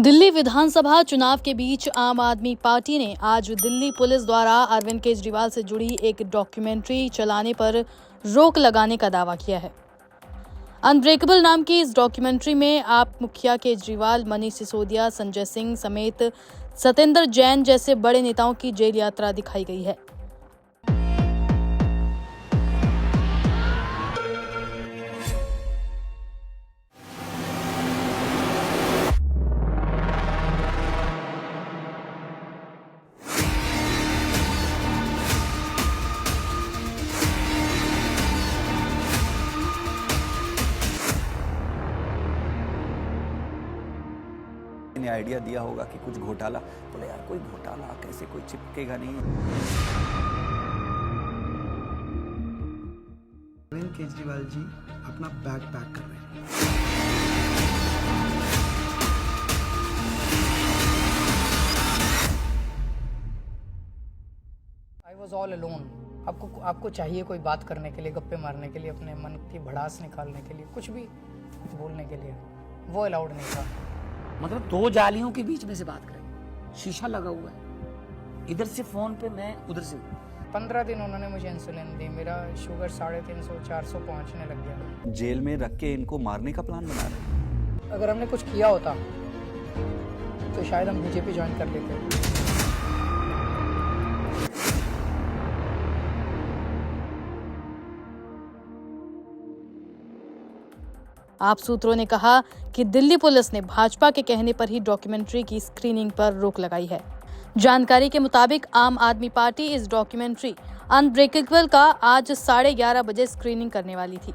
दिल्ली विधानसभा चुनाव के बीच आम आदमी पार्टी ने आज दिल्ली पुलिस द्वारा अरविंद केजरीवाल से जुड़ी एक डॉक्यूमेंट्री चलाने पर रोक लगाने का दावा किया है। अनब्रेकेबल नाम की इस डॉक्यूमेंट्री में आप मुखिया केजरीवाल, मनीष सिसोदिया, संजय सिंह समेत सत्येंद्र जैन जैसे बड़े नेताओं की जेल यात्रा दिखाई गई है। ने आइडिया दिया होगा कि कुछ घोटाला, बोले यार कोई घोटाला कैसे, कोई चिपकेगा नहीं। अरविंद केजरीवाल जी अपना बैग पैक कर रहे हैं। I was all alone. आपको चाहिए कोई बात करने के लिए, गप्पे मारने के लिए, अपने मन की भड़ास निकालने के लिए, कुछ भी बोलने के लिए, वो अलाउड नहीं था। मतलब दो जालियों के बीच में से बात करें, शीशा लगा हुआ है, इधर से फोन पे, मैं उधर से। 15 दिन उन्होंने मुझे इंसुलिन दी, मेरा शुगर 350-400 पहुंचने लग गया। जेल में रख के इनको मारने का प्लान बना रहे हैं। अगर हमने कुछ किया होता तो शायद हम बीजेपी ज्वाइन कर लेते। आप सूत्रों ने कहा कि दिल्ली पुलिस ने भाजपा के कहने पर ही डॉक्यूमेंट्री की स्क्रीनिंग पर रोक लगाई है। जानकारी के मुताबिक आम आदमी पार्टी इस डॉक्यूमेंट्री अनब्रेकेबल का आज 11:30 बजे स्क्रीनिंग करने वाली थी।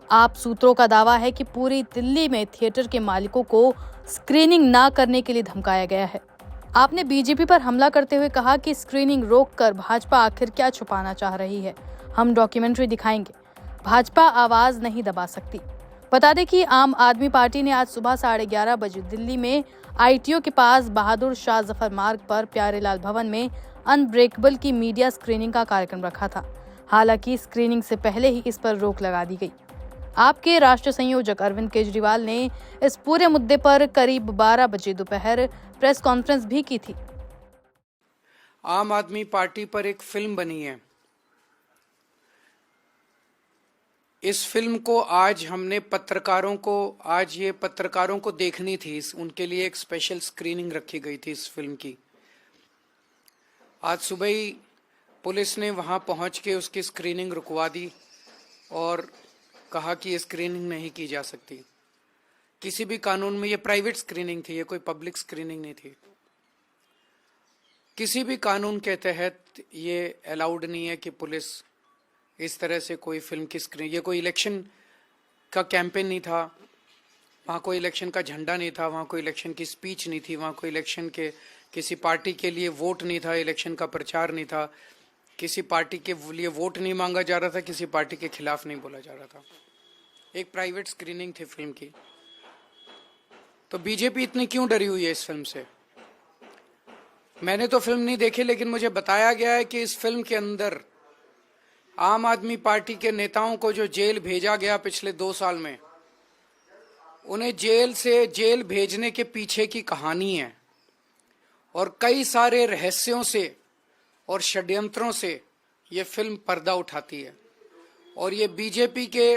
आप सूत्रों का दावा है कि पूरी दिल्ली में थिएटर के मालिकों को स्क्रीनिंग ना करने के लिए धमकाया गया है। आपने बीजेपी पर हमला करते हुए कहा कि स्क्रीनिंग रोककर भाजपा आखिर क्या छुपाना चाह रही है। हम डॉक्यूमेंट्री दिखाएंगे, भाजपा आवाज नहीं दबा सकती। बता दें कि आम आदमी पार्टी ने आज सुबह 11:30 बजे दिल्ली में आईटीओ के पास बहादुर शाह जफर मार्ग पर प्यारेलाल भवन में अनब्रेकेबल की मीडिया स्क्रीनिंग का कार्यक्रम रखा था। हालांकि स्क्रीनिंग से पहले ही इस पर रोक लगा दी गई। आपके राष्ट्रीय संयोजक अरविंद केजरीवाल ने इस पूरे मुद्दे पर करीब 12 बजे दोपहर प्रेस कॉन्फ्रेंस भी की थी। आम आदमी पार्टी पर एक फिल्म बनी है। इस फिल्म को आज हमने पत्रकारों को देखनी थी, उनके लिए एक स्पेशल स्क्रीनिंग रखी गई थी इस फिल्म की। आज सुबह ही पुलिस ने वहां पहुंच के उसकी स्क्रीनिंग रुकवा दी और कहा कि ये स्क्रीनिंग नहीं की जा सकती। किसी भी कानून में, ये प्राइवेट स्क्रीनिंग थी, ये कोई पब्लिक स्क्रीनिंग नहीं थी। किसी भी कानून के तहत ये अलाउड नहीं है कि पुलिस इस तरह से कोई फिल्म की स्क्रीन, ये कोई इलेक्शन का कैंपेन नहीं था, वहाँ कोई इलेक्शन का झंडा नहीं था, वहाँ कोई इलेक्शन की स्पीच नहीं थी, वहाँ कोई इलेक्शन के किसी पार्टी के लिए वोट नहीं था, इलेक्शन का प्रचार नहीं था, किसी पार्टी के लिए वोट नहीं मांगा जा रहा था, किसी पार्टी के खिलाफ नहीं बोला जा रहा था। एक प्राइवेट स्क्रीनिंग थी फिल्म की। तो बीजेपी इतनी क्यों डरी हुई है इस फिल्म से? मैंने तो फिल्म नहीं देखी, लेकिन मुझे बताया गया है कि इस फिल्म के अंदर आम आदमी पार्टी के नेताओं को जो जेल भेजा गया पिछले 2 साल में, उन्हें जेल भेजने के पीछे की कहानी है और कई सारे रहस्यों से और षड्यंत्रों से ये फिल्म पर्दा उठाती है। और ये बीजेपी के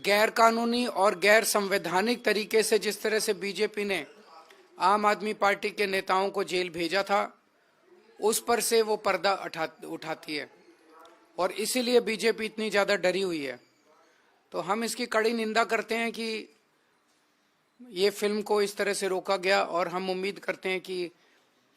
गैर कानूनी और गैर संवैधानिक तरीके से, जिस तरह से बीजेपी ने आम आदमी पार्टी के नेताओं को जेल भेजा था, उस पर से वो पर्दा उठाती है और इसीलिए बीजेपी इतनी ज्यादा डरी हुई है। तो हम इसकी कड़ी निंदा करते हैं कि ये फिल्म को इस तरह से रोका गया और हम उम्मीद करते हैं कि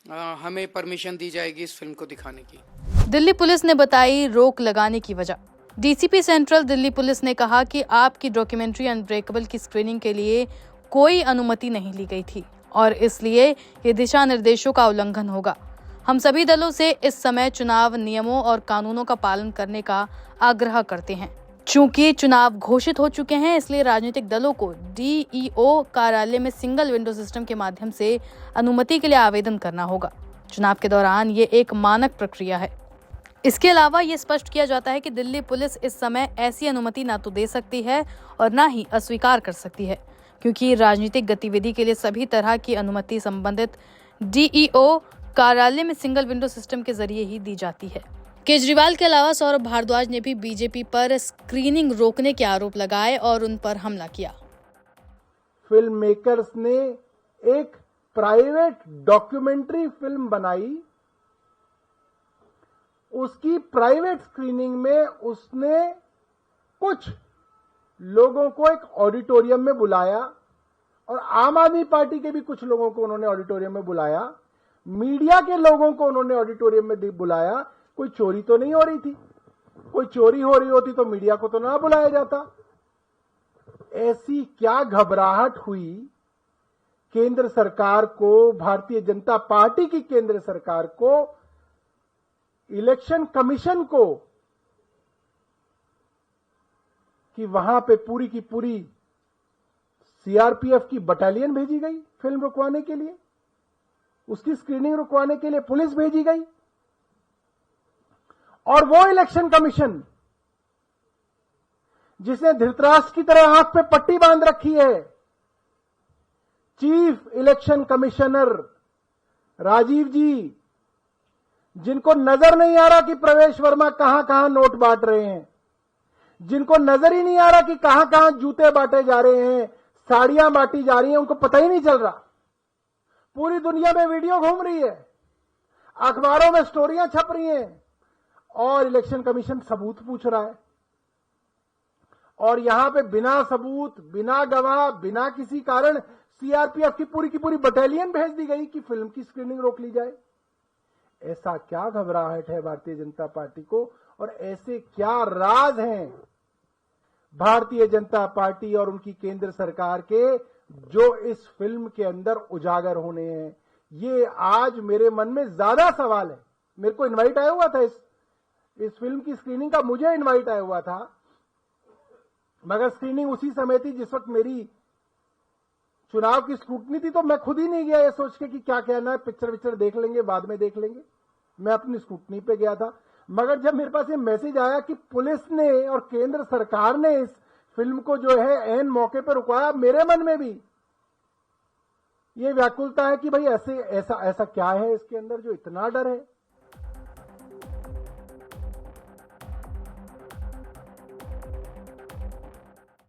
हमें परमिशन दी जाएगी इस फिल्म को दिखाने की। दिल्ली पुलिस ने बताई रोक लगाने की वजह। डीसीपी सेंट्रल दिल्ली पुलिस ने कहा कि आपकी डॉक्यूमेंट्री अनब्रेकेबल की स्क्रीनिंग के लिए कोई अनुमति नहीं ली गई थी और इसलिए ये दिशा निर्देशों का उल्लंघन होगा। हम सभी दलों से इस समय चुनाव नियमों और कानूनों का पालन करने का आग्रह करते हैं। चूंकि चुनाव घोषित हो चुके हैं, इसलिए राजनीतिक दलों को डीईओ कार्यालय में सिंगल विंडो सिस्टम के माध्यम से अनुमति के लिए आवेदन करना होगा। चुनाव के दौरान ये एक मानक प्रक्रिया है। इसके अलावा ये स्पष्ट किया जाता है कि दिल्ली पुलिस इस समय ऐसी अनुमति ना तो दे सकती है और ना ही अस्वीकार कर सकती है। क्योंकि राजनीतिक गतिविधि के लिए सभी तरह की अनुमति संबंधित डीईओ कार्यालय में सिंगल विंडो सिस्टम के जरिए ही दी जाती है। केजरीवाल के अलावा सौरभ भारद्वाज ने भी बीजेपी पर स्क्रीनिंग रोकने के आरोप लगाए और उन पर हमला किया। फिल्म मेकर्स ने एक प्राइवेट डॉक्यूमेंट्री फिल्म बनाई, उसकी प्राइवेट स्क्रीनिंग में उसने कुछ लोगों को एक ऑडिटोरियम में बुलाया और आम आदमी पार्टी के भी कुछ लोगों को उन्होंने ऑडिटोरियम में बुलाया, मीडिया के लोगों को उन्होंने ऑडिटोरियम में बुलाया। कोई चोरी तो नहीं हो रही थी, कोई चोरी हो रही होती तो मीडिया को तो ना बुलाया जाता। ऐसी क्या घबराहट हुई केंद्र सरकार को, भारतीय जनता पार्टी की केंद्र सरकार को, इलेक्शन कमीशन को, कि वहां पे पूरी की पूरी सीआरपीएफ की बटालियन भेजी गई फिल्म रुकवाने के लिए, उसकी स्क्रीनिंग रुकवाने के लिए पुलिस भेजी गई। और वो इलेक्शन कमीशन जिसने धृतराष्ट्र की तरह आंख पे पट्टी बांध रखी है, चीफ इलेक्शन कमिश्नर राजीव जी, जिनको नजर नहीं आ रहा कि प्रवेश वर्मा कहां कहां नोट बांट रहे हैं, जिनको नजर ही नहीं आ रहा कि कहां कहां जूते बांटे जा रहे हैं, साड़ियां बांटी जा रही हैं, उनको पता ही नहीं चल रहा। पूरी दुनिया में वीडियो घूम रही है, अखबारों में स्टोरियां छप रही हैं और इलेक्शन कमीशन सबूत पूछ रहा है। और यहां पे बिना सबूत, बिना गवाह, बिना किसी कारण सीआरपीएफ की पूरी बटालियन भेज दी गई कि फिल्म की स्क्रीनिंग रोक ली जाए। ऐसा क्या घबराहट है भारतीय जनता पार्टी को और ऐसे क्या राज हैं भारतीय जनता पार्टी और उनकी केंद्र सरकार के जो इस फिल्म के अंदर उजागर होने हैं? ये आज मेरे मन में ज्यादा सवाल है। मेरे को इनवाइट आया हुआ था इस फिल्म की स्क्रीनिंग का, मुझे इनवाइट आया हुआ था, मगर स्क्रीनिंग उसी समय थी जिस वक्त मेरी चुनाव की स्क्रूटनी थी, तो मैं खुद ही नहीं गया ये सोच के कि क्या कहना है, पिक्चर देख लेंगे, बाद में देख लेंगे। मैं अपनी स्क्रूटनी पे गया था। मगर जब मेरे पास ये मैसेज आया कि पुलिस ने और केंद्र सरकार ने इस फिल्म को जो है ऐन मौके पर रुकवाया, मेरे मन में भी ये व्याकुलता है कि भाई ऐसा क्या है इसके अंदर जो इतना डर है।